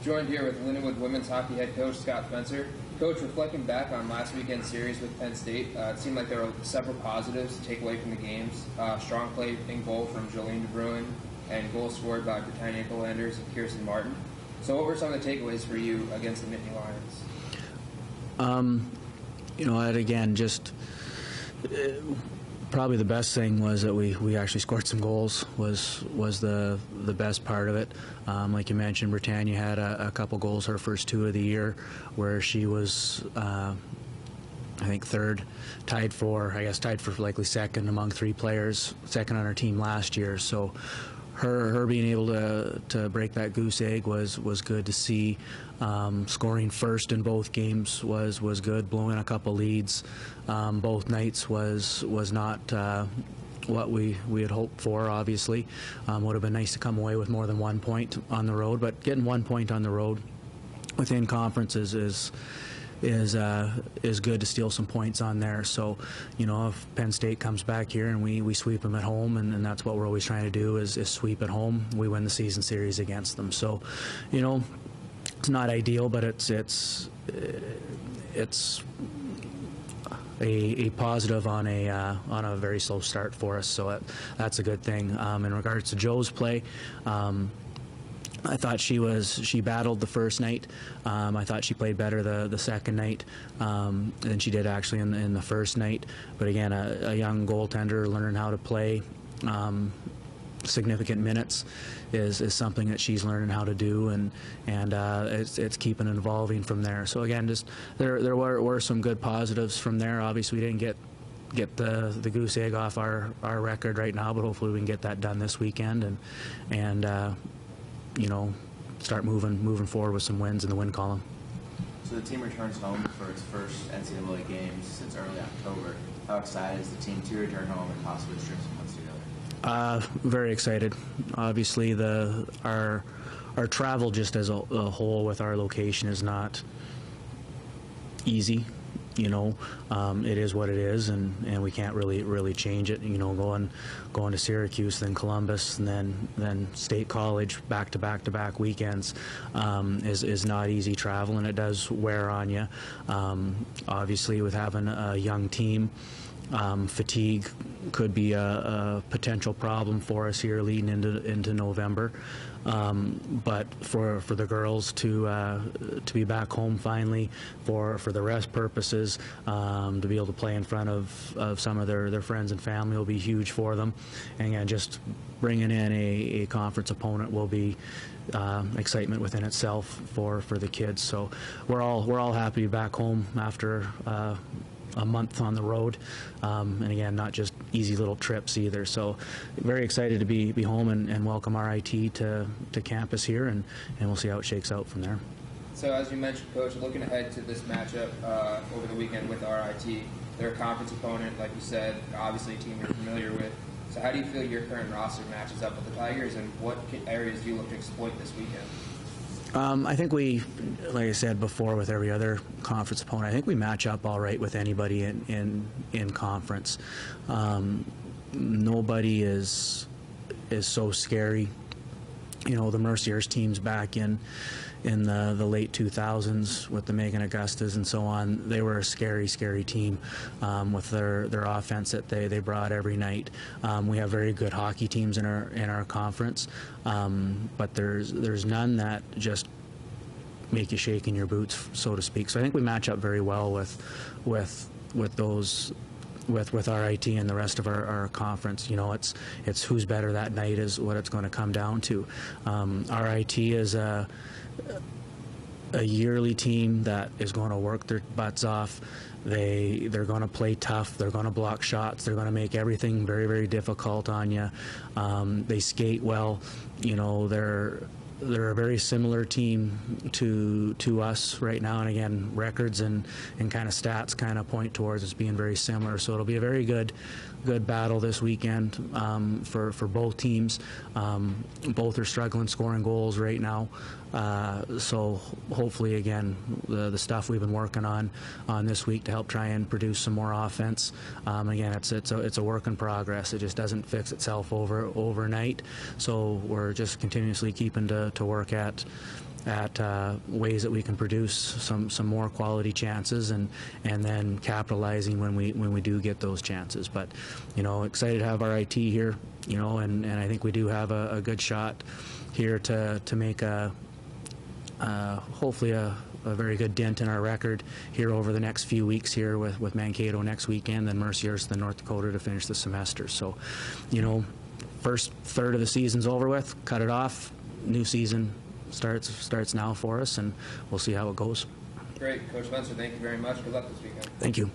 Joined here with Lindenwood women's hockey head coach Scott Spencer. Coach, reflecting back on last weekend's series with Penn State, it seemed like there were several positives to take away from the games. Strong play in goal from Jolene DeBruin and goals scored by Britannia Golanders and Kirsten Martin. So what were some of the takeaways for you against the Nittany Lions? Again, just probably the best thing was that we actually scored some goals was the best part of it. Like you mentioned, Britannia had a couple goals her first two of the year, where she was I think third, tied for likely second among three players, second on her team last year. So her being able to break that goose egg was good to see. Scoring first in both games was good. Blowing a couple leads both nights was not what we had hoped for. Obviously, would have been nice to come away with more than 1 point on the road, but getting 1 point on the road within conferences is good to steal some points on there. So, if Penn State comes back here and we sweep them at home, and that's what we're always trying to do is sweep at home, we win the season series against them. So, it's not ideal, but it's a positive on a very slow start for us. So that's a good thing. In regards to Joe's play, I thought she battled the first night. I thought she played better the second night than she did actually in the first night. But again, a young goaltender learning how to play significant minutes is something that she's learning how to do, and it's keeping and evolving from there. So again, just there were some good positives from there. Obviously, we didn't get the goose egg off our record right now, but hopefully we can get that done this weekend and start moving forward with some wins in the win column. So the team returns home for its first NCAA games since early October. How excited is the team to return home and possibly string some wins together? Very excited. Obviously, our travel just as a whole with our location is not easy. It is what it is, and we can't really change it. Going to Syracuse, then Columbus, and then State College back to back weekends is not easy travel, and it does wear on you. Obviously, with having a young team, fatigue could be a potential problem for us here leading into November. But for the girls to be back home finally for the rest purposes, to be able to play in front of some of their friends and family will be huge for them. And again, just bringing in a conference opponent will be excitement within itself for the kids. So we're all happy to be back home after a month on the road, and again, not just easy little trips either. So very excited to be home and welcome RIT to campus here, and we'll see how it shakes out from there. So as you mentioned, Coach, looking ahead to this matchup over the weekend with RIT, they're a conference opponent, like you said, obviously a team you're familiar with. So how do you feel your current roster matches up with the Tigers, and what areas do you look to exploit this weekend? I think like I said before, with every other conference opponent, I think we match up all right with anybody in conference. Nobody is so scary. The Merciers teams back in the late 2000s with the Megan Augustas and so on, they were a scary team with their offense that they brought every night. We have very good hockey teams in our conference, but there's none that just make you shake in your boots, so to speak. So I think we match up very well with those. With RIT and the rest of our conference. It's who's better that night is what it's going to come down to. RIT is a yearly team that is going to work their butts off. They're going to play tough. They're going to block shots. They're going to make everything very difficult on you. They skate well. They're a very similar team to us right now, and again, records and kind of stats kind of point towards us being very similar. So it'll be a very good battle this weekend for both teams. Both are struggling scoring goals right now. So hopefully, again, the stuff we've been working on this week to help try and produce some more offense. Again, it's a work in progress. It just doesn't fix itself overnight. So we're just continuously keeping to to work at ways that we can produce some more quality chances, and then capitalizing when we do get those chances. But excited to have our IT here, and I think we do have a good shot here to make hopefully a very good dent in our record here over the next few weeks here with Mankato next weekend, then Mercyhurst, then North Dakota to finish the semester. So, first third of the season's over with, cut it off, new season starts now for us, and we'll see how it goes. Great. Coach Spencer, thank you very much. Good luck this weekend. Thank you.